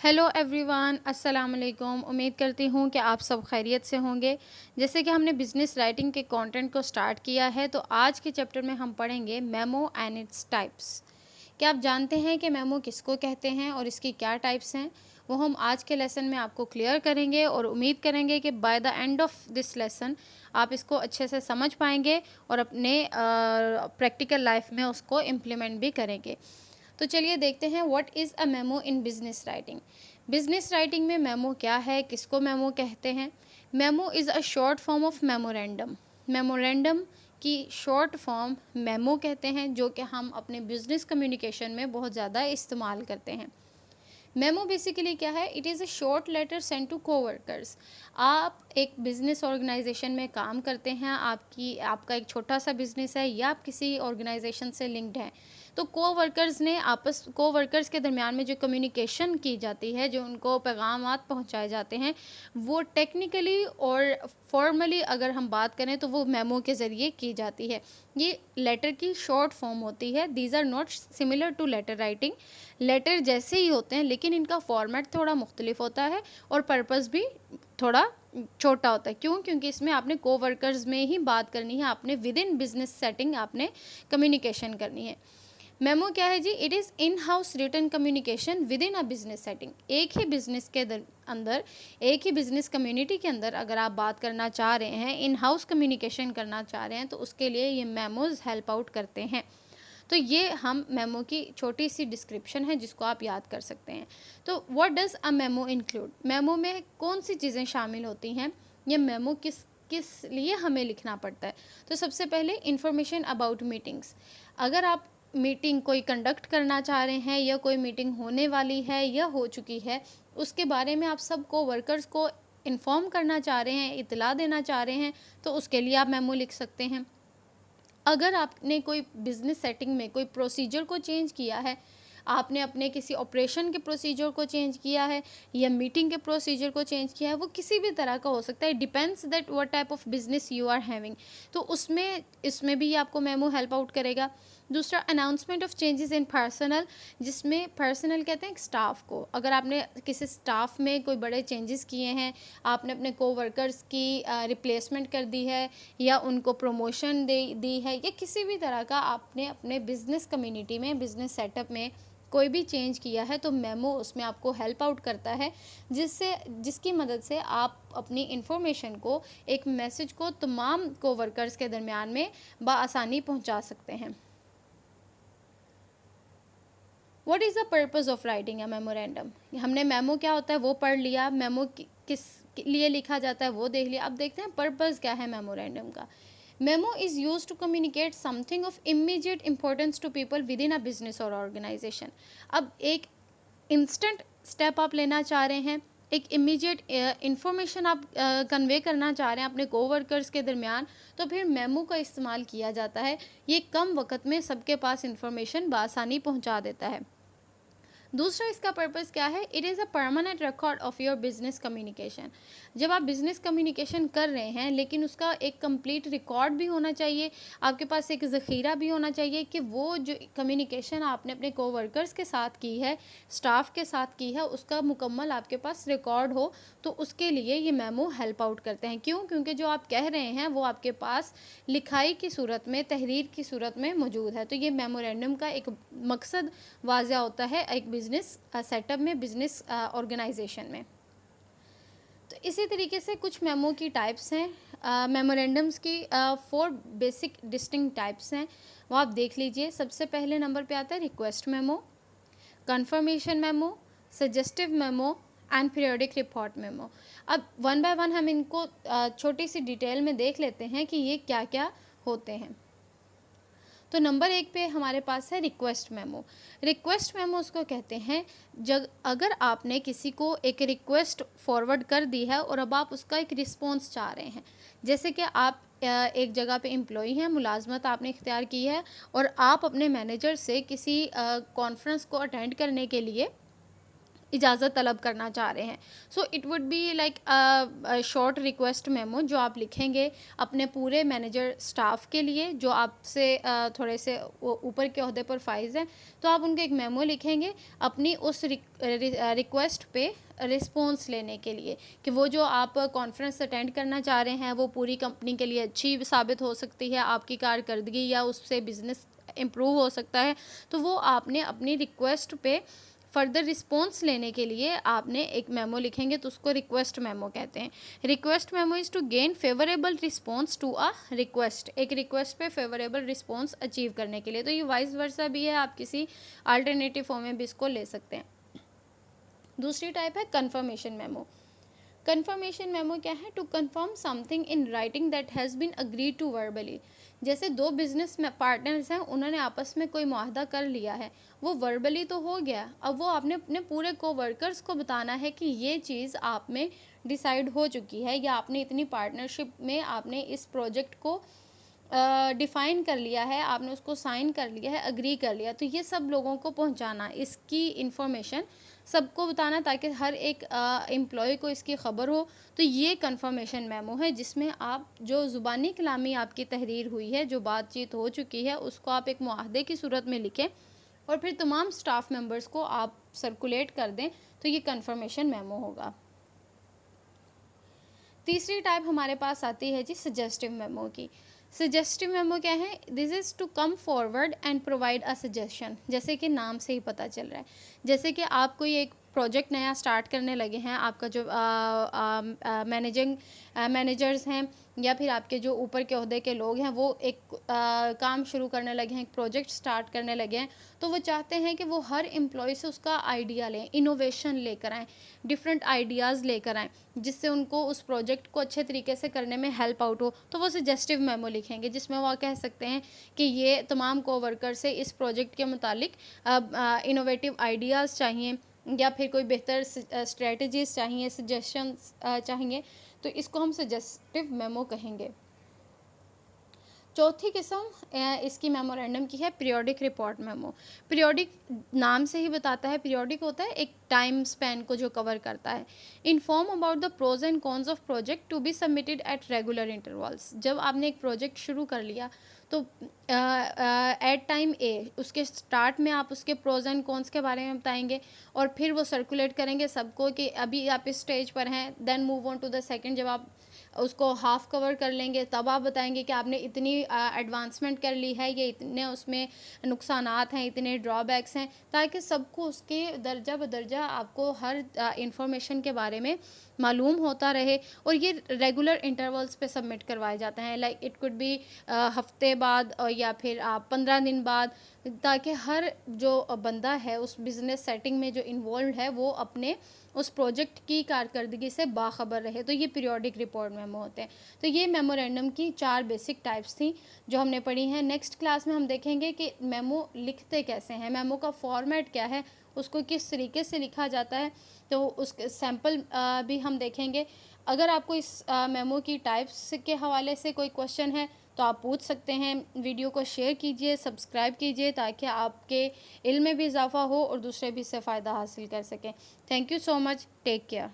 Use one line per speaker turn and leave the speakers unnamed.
Hello everyone, अस्सलाम वालेकुम। उम्मीद करती हूँ कि आप सब खैरियत से होंगे। जैसे कि हमने बिज़नेस राइटिंग के कंटेंट को स्टार्ट किया है, तो आज के चैप्टर में हम पढ़ेंगे मेमो एंड इट्स टाइप्स। क्या आप जानते हैं कि मेमो किसको कहते हैं और इसकी क्या टाइप्स हैं? वो हम आज के लेसन में आपको क्लियर करेंगे और उम्मीद करेंगे कि by the end of this lesson आप इसको अच्छे से समझ पाएंगे और अपने प्रैक्टिकल लाइफ में उसको इम्प्लीमेंट भी करेंगे। तो चलिए देखते हैं what is a memo in business writing. Business writing में मेमो क्या है, किसको मेमो कहते हैं? Memo is a short form of memorandum. Memorandum की शॉर्ट फॉर्म मेमो कहते हैं, जो कि हम अपने बिजनेस कम्युनिकेशन में बहुत ज़्यादा इस्तेमाल करते हैं। मेमो बेसिकली क्या है? It is a short letter send to coworkers. आप एक बिज़नेस ऑर्गेनाइजेशन में काम करते हैं, आपका एक छोटा सा बिज़नेस है या आप किसी ऑर्गेनाइजेशन से लिंक्ड हैं, तो कोवर्कर्स के दरमियान में जो कम्युनिकेशन की जाती है, जो उनको पैगामात पहुंचाए जाते हैं, वो टेक्निकली और फॉर्मली अगर हम बात करें तो वो मेमो के ज़रिए की जाती है। ये लेटर की शॉर्ट फॉर्म होती है। These are not similar to letter writing. Letter जैसे ही होते हैं, लेकिन इनका फॉर्मेट थोड़ा मुख्तलिफ होता है और पर्पस भी थोड़ा छोटा होता है। क्यों? क्योंकि इसमें आपने कोवर्कर्स में ही बात करनी है, आपने विद इन बिजनेस सेटिंग आपने कम्युनिकेशन करनी है। मेमो क्या है जी? It is in house written communication within a business setting. एक ही बिजनेस के अंदर, एक ही बिजनेस कम्युनिटी के अंदर अगर आप बात करना चाह रहे हैं, इन हाउस कम्युनिकेशन करना चाह रहे हैं, तो उसके लिए ये मेमोज हेल्प आउट करते हैं। तो ये हम मेमो की छोटी सी डिस्क्रिप्शन है जिसको आप याद कर सकते हैं। तो what does a memo include? Memo में कौन सी चीज़ें शामिल होती हैं? ये मेमो किस किस लिए हमें लिखना पड़ता है? तो सबसे पहले इंफॉर्मेशन अबाउट मीटिंग्स। अगर आप मीटिंग कोई कंडक्ट करना चाह रहे हैं या कोई मीटिंग होने वाली है या हो चुकी है, उसके बारे में आप सबको वर्कर्स को इन्फॉर्म करना चाह रहे हैं, इतला देना चाह रहे हैं, तो उसके लिए आप मेमो लिख सकते हैं। अगर आपने कोई बिज़नेस सेटिंग में कोई प्रोसीजर को चेंज किया है, आपने अपने किसी ऑपरेशन के प्रोसीजर को चेंज किया है या मीटिंग के प्रोसीजर को चेंज किया है, वो किसी भी तरह का हो सकता है, depends that what type of business you are having. तो उसमें इसमें भी आपको मेमो हेल्प आउट करेगा। दूसरा, announcement of changes in personal, जिसमें पर्सनल कहते हैं स्टाफ को। अगर आपने किसी स्टाफ में कोई बड़े चेंजेस किए हैं, आपने अपने कोवर्कर्स की रिप्लेसमेंट कर दी है या उनको प्रमोशन दे दी है या किसी भी तरह का आपने अपने बिजनेस कम्युनिटी में, बिजनेस सेटअप में कोई भी चेंज किया है, तो मेमो उसमें आपको हेल्प आउट करता है, जिसकी मदद से आप अपनी इंफॉर्मेशन को, एक मैसेज को तमाम कोवर्कर्स के दरमियान में बआसानी पहुंचा सकते हैं। What is the purpose of writing a memorandum? हमने मेमो क्या होता है वो पढ़ लिया, मेमो किस लिए लिखा जाता है वो देख लिया। अब देखते हैं पर्पस क्या है मेमोरेंडम का। Memo is use to communicate something of immediate importance to people within a business or organization. अब एक इंस्टेंट स्टेप आप लेना चाह रहे हैं, एक इमीडिएट इंफॉर्मेशन आप कन्वे करना चाह रहे हैं अपने कोवर्कर्स के दरमियान, तो फिर मेमो का इस्तेमाल किया जाता है। ये कम वक्त में सबके पास इंफॉर्मेशन बआसानी पहुंचा देता है। दूसरा इसका पर्पस क्या है? It is a permanent record of your business communication. जब आप बिजनेस कम्युनिकेशन कर रहे हैं, लेकिन उसका एक कंप्लीट रिकॉर्ड भी होना चाहिए, आपके पास एक ज़ख़ीरा भी होना चाहिए कि वो जो कम्युनिकेशन आपने अपने कोवर्कर्स के साथ की है, स्टाफ के साथ की है, उसका मुकम्मल आपके पास रिकॉर्ड हो। तो उसके लिए ये मेमो हेल्प आउट करते हैं। क्यों? क्योंकि जो आप कह रहे हैं वो आपके पास लिखाई की सूरत में, तहरीर की सूरत में मौजूद है। तो ये मेमोरेंडम का एक मकसद वाज़ा होता है एक बिज़नेस सेटअप में, बिज़नेस ऑर्गेनाइजेशन में। तो इसी तरीके से कुछ मेमो की टाइप्स हैं। मेमोरेंडम्स की 4 बेसिक डिस्टिंक्ट टाइप्स हैं, वो आप देख लीजिए। सबसे पहले नंबर पे आता है request memo, confirmation memo, suggestive memo and periodic report memo. अब वन बाय वन हम इनको छोटी सी डिटेल में देख लेते हैं कि ये क्या क्या होते हैं। तो नंबर 1 पे हमारे पास है रिक्वेस्ट मेमो। रिक्वेस्ट मेमो उसको कहते हैं जब अगर आपने किसी को एक रिक्वेस्ट फॉरवर्ड कर दी है और अब आप उसका एक रिस्पॉन्स चाह रहे हैं। जैसे कि आप एक जगह पे एम्प्लॉई हैं, मुलाजमत आपने इख्तियार की है और आप अपने मैनेजर से किसी कॉन्फ्रेंस को अटेंड करने के लिए इजाज़त तलब करना चाह रहे हैं। So it would be like short request memo जो आप लिखेंगे अपने पूरे मैनेजर स्टाफ के लिए जो आपसे थोड़े से ऊपर के ओहदे पर फाइज हैं। तो आप उनको एक मेमो लिखेंगे अपनी उस रिक्वेस्ट पे रिस्पॉन्स लेने के लिए कि वो जो आप कॉन्फ्रेंस अटेंड करना चाह रहे हैं वो पूरी कंपनी के लिए अच्छी साबित हो सकती है, आपकी कारकर्दगी या उससे बिज़नेस इम्प्रूव हो सकता है। तो वो आपने अपनी रिक्वेस्ट पे फर्दर रिस्पॉन्स लेने के लिए आपने एक मेमो लिखेंगे, तो उसको रिक्वेस्ट मेमो कहते हैं। Request memo is to gain favourable response to a request, एक रिक्वेस्ट पे फेवरेबल रिस्पॉन्स अचीव करने के लिए। तो ये वाइस वर्सा भी है, आप किसी अल्टरनेटिव फॉर्म में भी इसको ले सकते हैं। दूसरी टाइप है कन्फर्मेशन मेमो। कन्फर्मेशन मेमो क्या है? To confirm something in writing that has been agreed to verbally. जैसे दो बिजनेस में पार्टनर्स हैं, उन्होंने आपस में कोई मुआहदा कर लिया है, वो वर्बली तो हो गया, अब वो आपने अपने पूरे कोवर्कर्स को बताना है कि ये चीज़ आप में डिसाइड हो चुकी है या आपने इतनी पार्टनरशिप में आपने इस प्रोजेक्ट को डिफ़ाइन कर लिया है, आपने उसको साइन कर लिया है, अग्री कर लिया। तो ये सब लोगों को पहुंचाना, इसकी इन्फॉर्मेशन सबको बताना ताकि हर एक एम्प्लॉय को इसकी ख़बर हो। तो ये कन्फर्मेशन मेमो है जिसमें आप जो ज़ुबानी कलामी आपकी तहरीर हुई है, जो बातचीत हो चुकी है, उसको आप एक मुआहदे की सूरत में लिखें और फिर तमाम स्टाफ मेंबर्स को आप सर्कुलेट कर दें, तो ये कन्फर्मेशन मेमो होगा। तीसरी टाइप हमारे पास आती है जी सजेस्टिव मेमो की। सजेस्टिव मेमो क्या है? This is to come forward and provide a suggestion. जैसे कि नाम से ही पता चल रहा है, जैसे कि आप कोई एक प्रोजेक्ट नया स्टार्ट करने लगे हैं, आपका जो मैनेजर्स हैं या फिर आपके जो ऊपर के ओहदे के लोग हैं वो एक काम शुरू करने लगे हैं, एक प्रोजेक्ट स्टार्ट करने लगे हैं, तो वो चाहते हैं कि वो हर एम्प्लॉय से उसका आइडिया लें, इनोवेशन लेकर आएँ, डिफरेंट आइडियाज़ लेकर आएँ, जिससे उनको उस प्रोजेक्ट को अच्छे तरीके से करने में हेल्प आउट हो। तो वो सजेस्टिव मेमो लिखेंगे जिसमें वो कह सकते हैं कि ये तमाम कोवर्कर से इस प्रोजेक्ट के मुतालिक इनोवेटिव आइडियाज़ चाहिए या फिर कोई बेहतर स्ट्रेटजीज़ चाहिए, सजेशंस चाहिए, तो इसको हम सजेस्टिव मेमो कहेंगे। चौथी किस्म इसकी मेमोरेंडम की है पीरियोडिक रिपोर्ट मेमो। पीरियोडिक नाम से ही बताता है, पीरियोडिक होता है एक टाइम स्पैन को जो कवर करता है। Inform about the pros and cons of project to be submitted at regular intervals. जब आपने एक प्रोजेक्ट शुरू कर लिया तो एट टाइम ए उसके स्टार्ट में आप उसके प्रोज एंड कॉन्स के बारे में बताएंगे और फिर वो सर्कुलेट करेंगे सबको कि अभी आप इस स्टेज पर हैं, then move on to the second. जब आप उसको हाफ़ कवर कर लेंगे तब आप बताएंगे कि आपने इतनी एडवांसमेंट कर ली है, ये इतने उसमें नुकसानात हैं, इतने ड्रॉबैक्स हैं, ताकि सबको उसके दर्जा बदर्जा आपको हर इंफॉर्मेशन के बारे में मालूम होता रहे। और ये रेगुलर इंटरवल्स पे सबमिट करवाए जाते हैं, लाइक इट कुड बी हफ्ते बाद या फिर 15 दिन बाद, ताकि हर जो बंदा है उस बिज़नेस सेटिंग में जो इन्वॉल्व है वो अपने उस प्रोजेक्ट की कारकर्दगी से बाखबर रहे। तो ये पीरियोडिक रिपोर्ट मेमो होते हैं। तो ये मेमोरेंडम की 4 बेसिक टाइप्स थी जो हमने पढ़ी हैं। नेक्स्ट क्लास में हम देखेंगे कि मेमो लिखते कैसे हैं, मेमो का फॉर्मेट क्या है, उसको किस तरीके से लिखा जाता है, तो उसके सैम्पल भी हम देखेंगे। अगर आपको इस मेमो की टाइप्स के हवाले से कोई क्वेश्चन है तो आप पूछ सकते हैं। वीडियो को शेयर कीजिए, सब्सक्राइब कीजिए ताकि आपके इल्म में भी इजाफ़ा हो और दूसरे भी इससे फ़ायदा हासिल कर सकें। Thank you so much, take care.